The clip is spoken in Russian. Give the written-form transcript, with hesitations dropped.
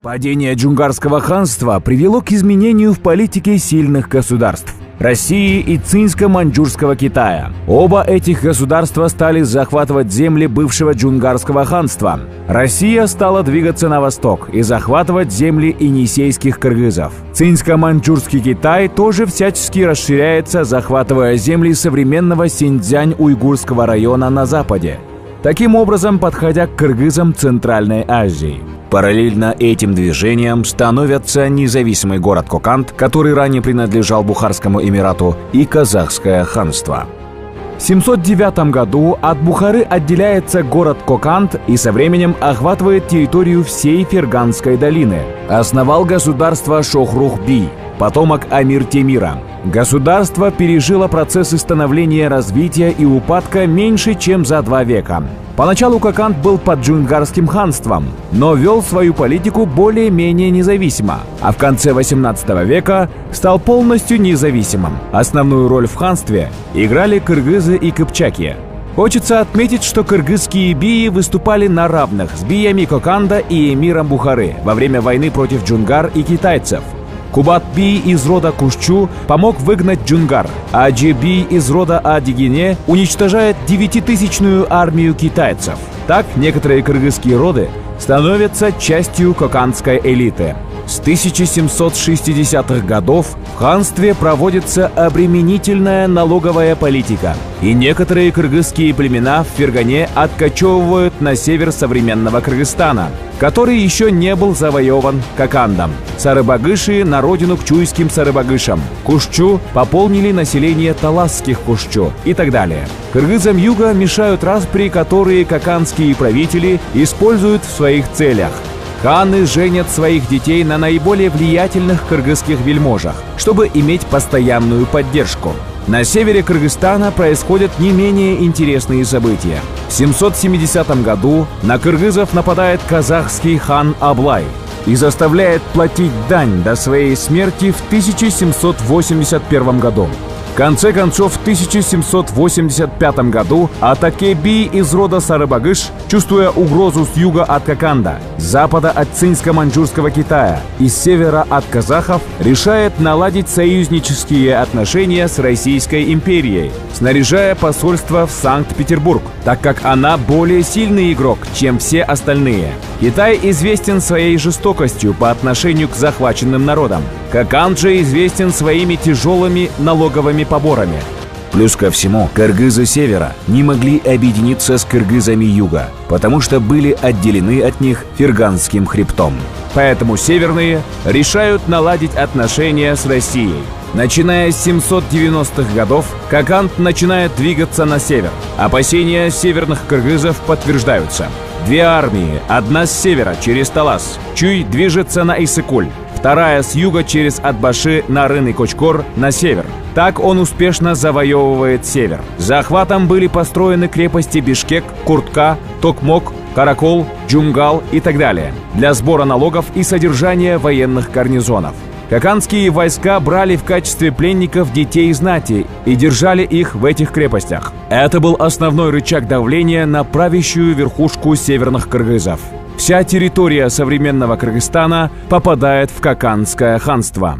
Падение Джунгарского ханства привело к изменению в политике сильных государств – России и Цинско-Маньчжурского Китая. Оба этих государства стали захватывать земли бывшего Джунгарского ханства. Россия стала двигаться на восток и захватывать земли енисейских кыргызов. Цинско-Маньчжурский Китай тоже всячески расширяется, захватывая земли современного Синьцзянь-Уйгурского района на западе, таким образом подходя к кыргызам Центральной Азии. Параллельно этим движениям становятся независимый город Коканд, который ранее принадлежал Бухарскому Эмирату, и Казахское ханство. В 709 году от Бухары отделяется город Коканд и со временем охватывает территорию всей Ферганской долины. Основал государство Шохрух-Би, потомок Амир-Темира. Государство пережило процессы становления, развития и упадка меньше, чем за 2 века. Поначалу Коканд был под Джунгарским ханством, но вел свою политику более-менее независимо, а в конце 18 века стал полностью независимым. Основную роль в ханстве играли кыргызы и кыпчаки. Хочется отметить, что кыргызские бии выступали на равных с биями Коканда и эмиром Бухары во время войны против джунгар и китайцев. Кубат-би из рода Кушчу помог выгнать джунгар, а Аджи-би из рода Адигене уничтожает 9000-ную армию китайцев. Так некоторые кыргызские роды становятся частью кокандской элиты. С 1760-х годов в ханстве проводится обременительная налоговая политика, и некоторые кыргызские племена в Фергане откочевывают на север современного Кыргызстана, который еще не был завоеван Кокандом. Сарыбагыши на родину к чуйским сарыбагышам. Кушчу пополнили население таласских кушчу и так далее. Кыргызам юга мешают распри, которые кокандские правители используют в своих целях. Ханы женят своих детей на наиболее влиятельных кыргызских вельможах, чтобы иметь постоянную поддержку. На севере Кыргызстана происходят не менее интересные события. В 770 году на кыргызов нападает казахский хан Аблай и заставляет платить дань до своей смерти в 1781 году. В конце концов, в 1785 году Атакеби из рода Сарыбагыш, чувствуя угрозу с юга от Коканда, с запада от Цинско-Маньчжурского Китая и с севера от казахов, решает наладить союзнические отношения с Российской империей, снаряжая посольство в Санкт-Петербург, так как она более сильный игрок, чем все остальные. Китай известен своей жестокостью по отношению к захваченным народам. Коканд же известен своими тяжелыми налоговыми поборами. Плюс ко всему, кыргызы севера не могли объединиться с кыргызами юга, потому что были отделены от них Ферганским хребтом. Поэтому северные решают наладить отношения с Россией. Начиная с 790-х годов, Коканд начинает двигаться на север. Опасения северных кыргызов подтверждаются. 2 армии, одна с севера через Талас, Чуй движется на Иссык-Куль, вторая с юга через Атбаши на Рыны-Кочкор на север. Так он успешно завоевывает север. Захватом были построены крепости Бишкек, Куртка, Токмок, Каракол, Джунгал и так далее для сбора налогов и содержания военных гарнизонов. Кокандские войска брали в качестве пленников детей знати и держали их в этих крепостях. Это был основной рычаг давления на правящую верхушку северных кыргызов. Вся территория современного Кыргызстана попадает в Кокандское ханство.